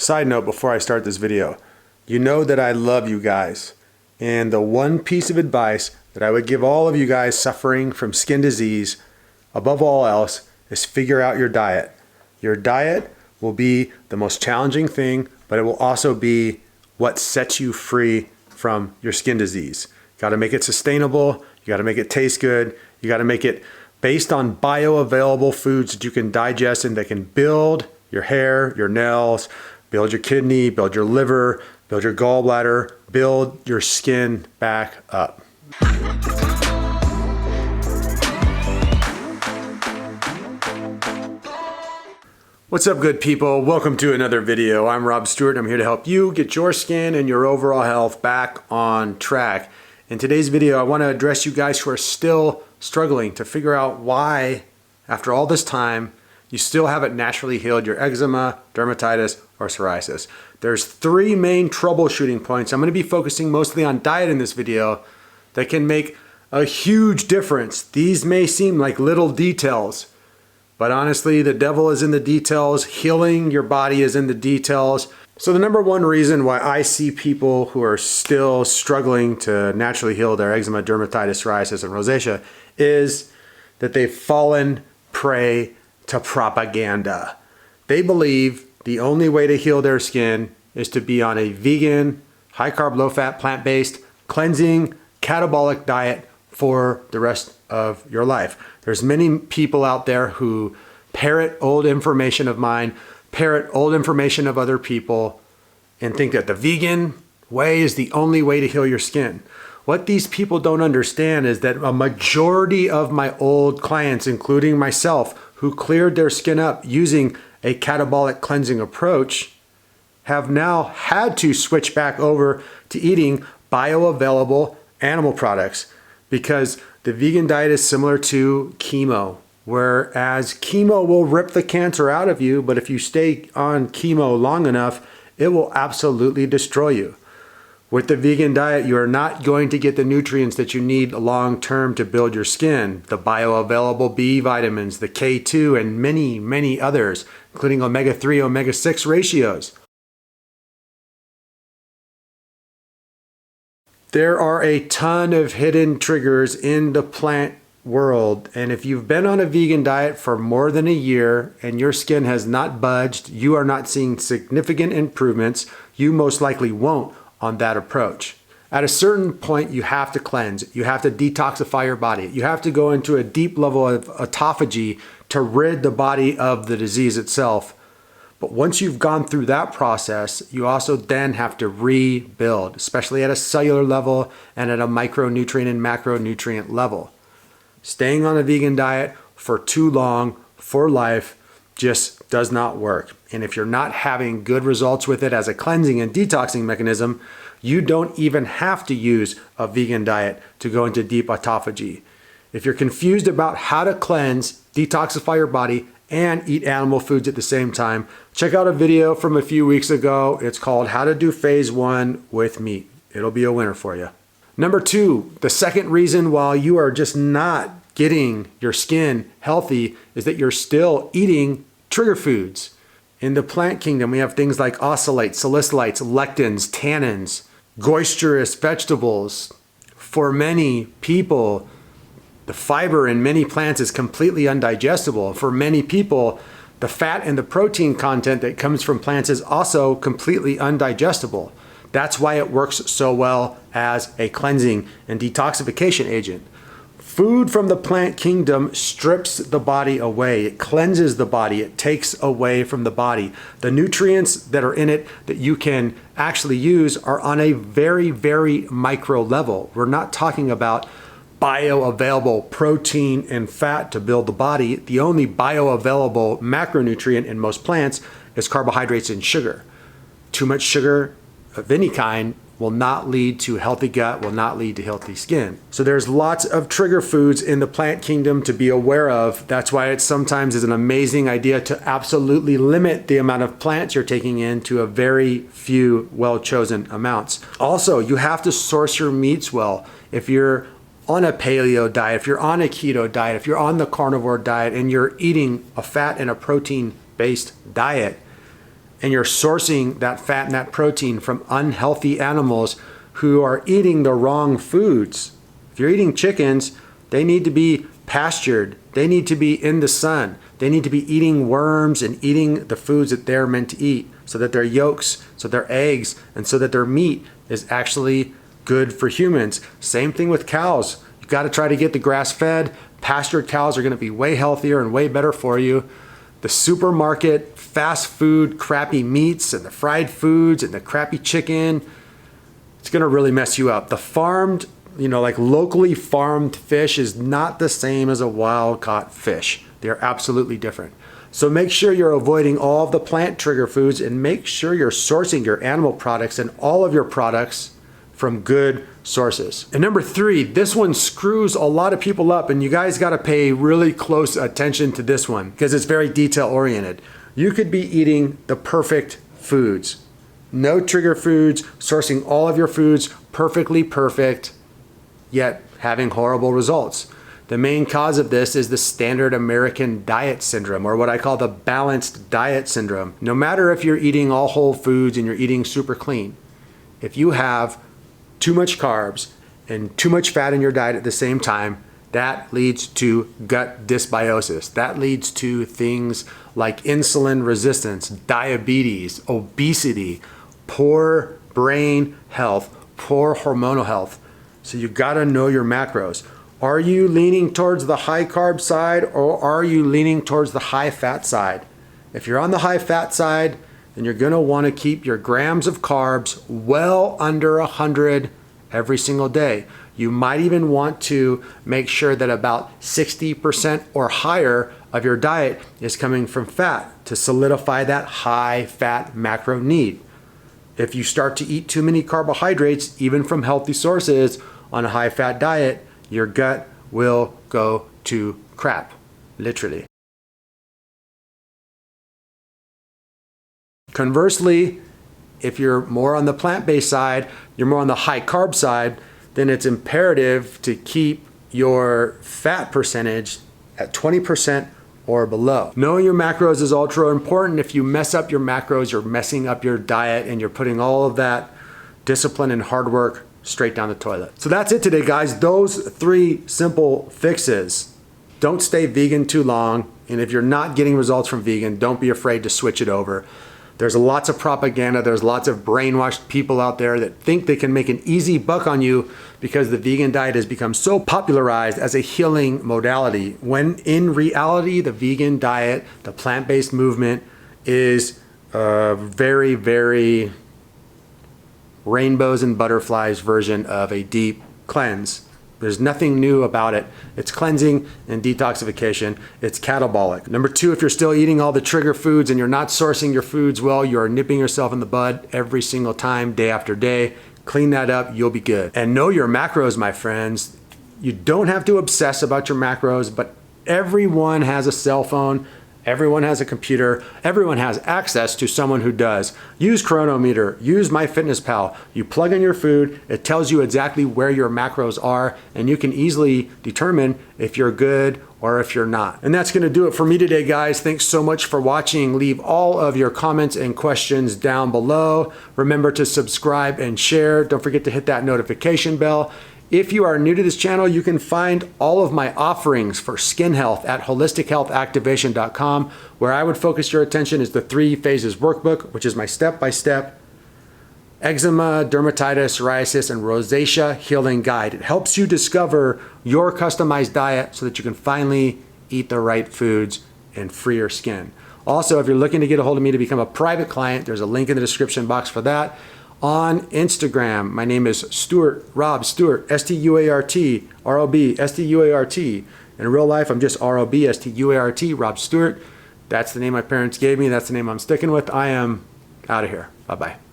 Side note before I start this video, you know that I love you guys, and the one piece of advice that I would give all of you guys suffering from skin disease, above all else, is figure out your diet. Your diet will be the most challenging thing, but it will also be what sets you free from your skin disease. You got to make it sustainable, you got to make it taste good, you got to make it based on bioavailable foods that you can digest and that can build your hair, your nails, build your kidney, build your liver, build your gallbladder, build your skin back up. What's up, good people? Welcome to another video. I'm Rob Stewart. I'm here to help you get your skin and your overall health back on track. In today's video, I want to address you guys who are still struggling to figure out why, after all this time, you still haven't naturally healed your eczema, dermatitis, or psoriasis. There's three main troubleshooting points. I'm going to be focusing mostly on diet in this video that can make a huge difference. These may seem like little details, but honestly, the devil is in the details. Healing your body is in the details. So the number one reason why I see people who are still struggling to naturally heal their eczema, dermatitis, psoriasis, and rosacea is that they've fallen prey to propaganda. They believe the only way to heal their skin is to be on a vegan, high-carb, low-fat, plant-based, cleansing, catabolic diet for the rest of your life. There's many people out there who parrot old information of mine, parrot old information of other people, and think that the vegan way is the only way to heal your skin. What these people don't understand is that a majority of my old clients, including myself, who cleared their skin up using a catabolic cleansing approach, have now had to switch back over to eating bioavailable animal products, because the vegan diet is similar to chemo, whereas chemo will rip the cancer out of you, but if you stay on chemo long enough, it will absolutely destroy you. With the vegan diet, you are not going to get the nutrients that you need long term to build your skin, the bioavailable B vitamins, the K2, and many, many others, including omega-3, omega-6 ratios. There are a ton of hidden triggers in the plant world, and if you've been on a vegan diet for more than a year and your skin has not budged, you are not seeing significant improvements, you most likely won't on that approach. At a certain point, you have to cleanse, you have to detoxify your body, you have to go into a deep level of autophagy to rid the body of the disease itself. But once you've gone through that process, you also then have to rebuild, especially at a cellular level and at a micronutrient and macronutrient level. Staying on a vegan diet for too long for life just does not work. And if you're not having good results with it as a cleansing and detoxing mechanism, you don't even have to use a vegan diet to go into deep autophagy. If you're confused about how to cleanse, detoxify your body, and eat animal foods at the same time, check out a video from a few weeks ago. It's called How to Do Phase 1 with Meat. It'll be a winner for you. Number two, the second reason why you are just not getting your skin healthy is that you're still eating trigger foods. In the plant kingdom, we have things like oxalates, salicylates, lectins, tannins, goisterous vegetables. For many people, the fiber in many plants is completely undigestible. For many people, the fat and the protein content that comes from plants is also completely undigestible. That's why it works so well as a cleansing and detoxification agent. Food from the plant kingdom strips the body away. It cleanses the body. It takes away from the body. The nutrients that are in it that you can actually use are on a very, very micro level. We're not talking about bioavailable protein and fat to build the body. The only bioavailable macronutrient in most plants is carbohydrates and sugar. Too much sugar of any kind will not lead to healthy gut, will not lead to healthy skin. So there's lots of trigger foods in the plant kingdom to be aware of. That's why it sometimes is an amazing idea to absolutely limit the amount of plants you're taking in to a very few well-chosen amounts. Also, you have to source your meats well. If you're on a paleo diet, if you're on a keto diet, if you're on the carnivore diet and you're eating a fat and a protein-based diet, and you're sourcing that fat and that protein from unhealthy animals who are eating the wrong foods. If you're eating chickens, they need to be pastured. They need to be in the sun. They need to be eating worms and eating the foods that they're meant to eat so that their yolks, so their eggs, and so that their meat is actually good for humans. Same thing with cows. You got to try to get the grass-fed. Pastured cows are going to be way healthier and way better for you. The supermarket, fast food, crappy meats and the fried foods and the crappy chicken, it's going to really mess you up. The farmed, like locally farmed fish is not the same as a wild caught fish. They're absolutely different. So make sure you're avoiding all of the plant trigger foods and make sure you're sourcing your animal products and all of your products from good sources. And number 3, this one screws a lot of people up, and you guys got to pay really close attention to this one because it's very detail oriented. You could be eating the perfect foods, no trigger foods, sourcing all of your foods perfectly perfect, yet having horrible results. The main cause of this is the standard American diet syndrome, or what I call the balanced diet syndrome. No matter if you're eating all whole foods and you're eating super clean, if you have too much carbs and too much fat in your diet at the same time, that leads to gut dysbiosis. That leads to things like insulin resistance, diabetes, obesity, poor brain health, poor hormonal health. So you gotta know your macros. Are you leaning towards the high carb side or are you leaning towards the high fat side? If you're on the high fat side, then you're gonna wanna keep your grams of carbs well under 100 every single day. You might even want to make sure that about 60% or higher of your diet is coming from fat to solidify that high fat macro need. If you start to eat too many carbohydrates, even from healthy sources on a high fat diet, your gut will go to crap, literally. Conversely, if you're more on the plant-based side, you're more on the high carb side, then it's imperative to keep your fat percentage at 20% or below. Knowing your macros is ultra important. If you mess up your macros, you're messing up your diet and you're putting all of that discipline and hard work straight down the toilet. So that's it today, guys. Those 3 simple fixes. Don't stay vegan too long. And if you're not getting results from vegan, don't be afraid to switch it over. There's lots of propaganda. There's lots of brainwashed people out there that think they can make an easy buck on you because the vegan diet has become so popularized as a healing modality, when in reality, the vegan diet, the plant-based movement is a very, very rainbows and butterflies version of a deep cleanse. There's nothing new about it. It's cleansing and detoxification. It's catabolic. Number 2, if you're still eating all the trigger foods and you're not sourcing your foods well, you're nipping yourself in the bud every single time, day after day. Clean that up, you'll be good. And know your macros, my friends. You don't have to obsess about your macros, but everyone has a cell phone. Everyone has a computer. Everyone has access to someone who does. Use Chronometer, use MyFitnessPal. You plug in your food, it tells you exactly where your macros are, and you can easily determine if you're good or if you're not. And that's gonna do it for me today, guys. Thanks so much for watching. Leave all of your comments and questions down below. Remember to subscribe and share. Don't forget to hit that notification bell. If you are new to this channel, you can find all of my offerings for skin health at holistichealthactivation.com. Where I would focus your attention is the 3 phases workbook, which is my step-by-step eczema, dermatitis, psoriasis, and rosacea healing guide. It helps you discover your customized diet so that you can finally eat the right foods and free your skin. Also, if you're looking to get a hold of me to become a private client, there's a link in the description box for that. On Instagram, my name is Stuart, Rob Stuart, S-T-U-A-R-T, R-O-B, S-T-U-A-R-T. In real life, I'm just R-O-B, S-T-U-A-R-T, Rob Stuart. That's the name my parents gave me. That's the name I'm sticking with. I am out of here. Bye-bye.